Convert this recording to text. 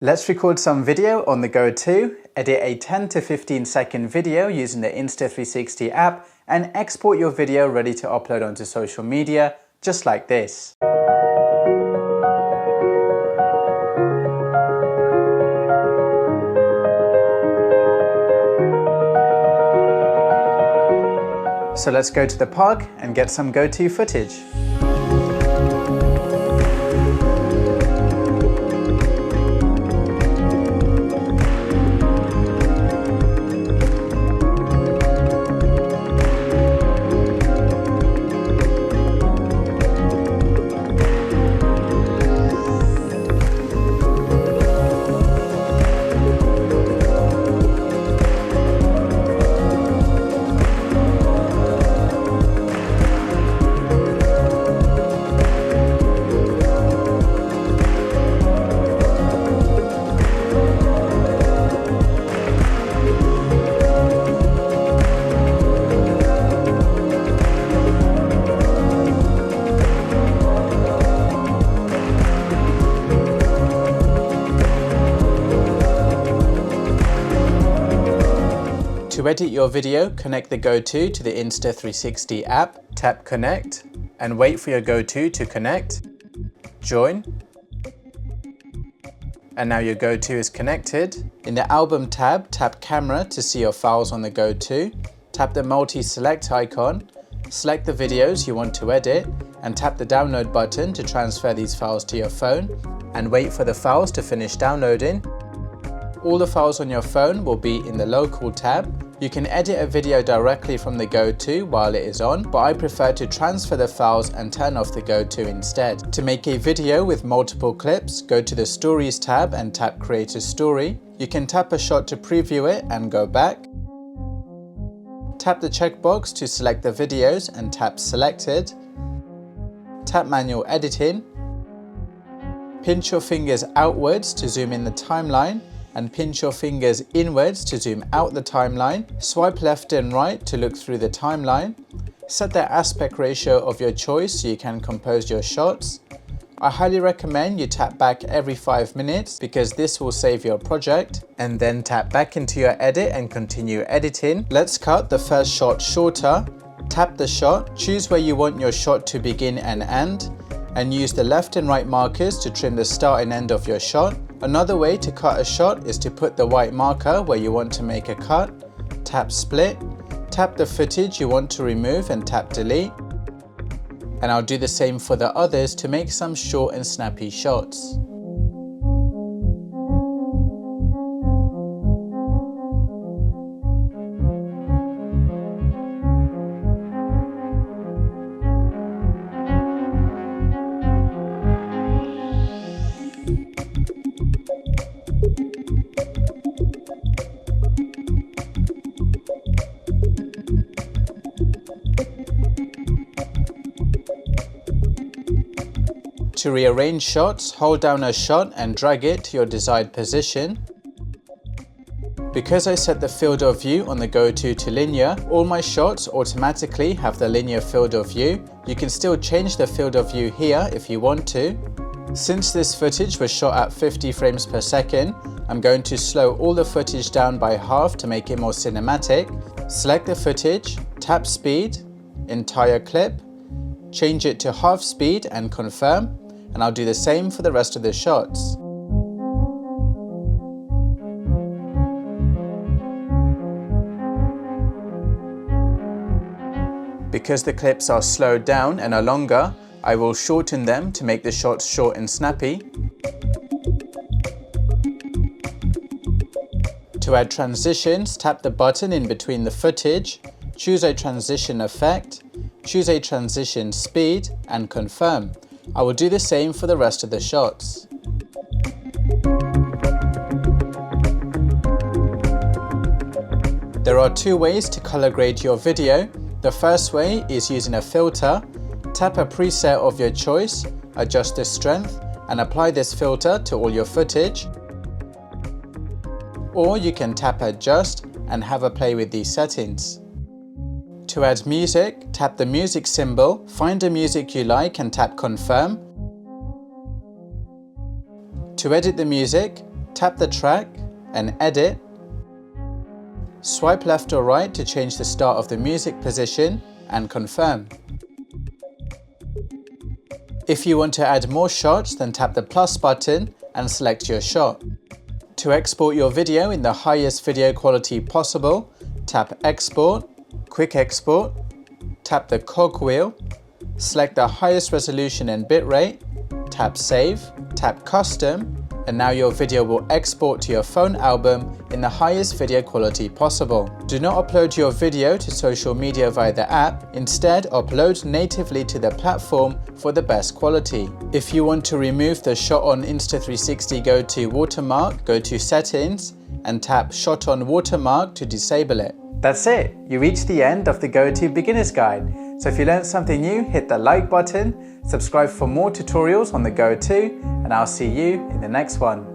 Let's record some video on the go too, edit a 10 to 15 second video using the Insta360 app and export your video ready to upload onto social media, just like this. So let's go to the park and get some go-to footage. To edit your video, connect the go-to to the Insta360 app, tap connect, and wait for your go-to to connect. Join. And now your go-to is connected. In the album tab, tap camera to see your files on the go-to. Tap the multi-select icon, select the videos you want to edit, and tap the download button to transfer these files to your phone, and wait for the files to finish downloading. All the files on your phone will be in the local tab. You can edit a video directly from the go-to while it is on, but I prefer to transfer the files and turn off the go-to instead. To make a video with multiple clips, go to the Stories tab and tap Create a Story. You can tap a shot to preview it and go back. Tap the checkbox to select the videos and tap Selected. Tap Manual Editing. Pinch your fingers outwards to zoom in the timeline, and pinch your fingers inwards to zoom out the timeline. Swipe left and right to look through the timeline. Set the aspect ratio of your choice so you can compose your shots. I highly recommend you tap back every 5 minutes because this will save your project. And then tap back into your edit and continue editing. Let's cut the first shot shorter. Tap the shot, choose where you want your shot to begin and end, and use the left and right markers to trim the start and end of your shot. Another way to cut a shot is to put the white marker where you want to make a cut, tap split, tap the footage you want to remove and tap delete. And I'll do the same for the others to make some short and snappy shots. To rearrange shots, hold down a shot and drag it to your desired position. Because I set the field of view on the go-to to linear, all my shots automatically have the linear field of view. You can still change the field of view here if you want to. Since this footage was shot at 50 frames per second, I'm going to slow all the footage down by half to make it more cinematic. Select the footage, tap speed, entire clip, change it to half speed and confirm. And I'll do the same for the rest of the shots. Because the clips are slowed down and are longer, I will shorten them to make the shots short and snappy. To add transitions, tap the button in between the footage, choose a transition effect, choose a transition speed and confirm. I will do the same for the rest of the shots. There are two ways to color grade your video. The first way is using a filter. Tap a preset of your choice, adjust the strength, and apply this filter to all your footage. Or you can tap Adjust and have a play with these settings. To add music, tap the music symbol, find a music you like and tap Confirm. To edit the music, Tap the track and edit. Swipe left or right to change the start of the music position and confirm. If you want to add more shots, then tap the plus button and select your shot. To export your video in the highest video quality possible, tap Export, Quick Export, tap the cogwheel, select the highest resolution and bitrate, tap Save, tap Custom, and now your video will export to your phone album in the highest video quality possible. Do not upload your video to social media via the app, instead upload natively to the platform for the best quality. If you want to remove the Shot on Insta360 go to watermark, go to Settings and tap Shot on Watermark to disable it. That's it, you reached the end of the Go-To Beginner's Guide. So if you learned something new, hit the like button, subscribe for more tutorials on the Go-To, and I'll see you in the next one.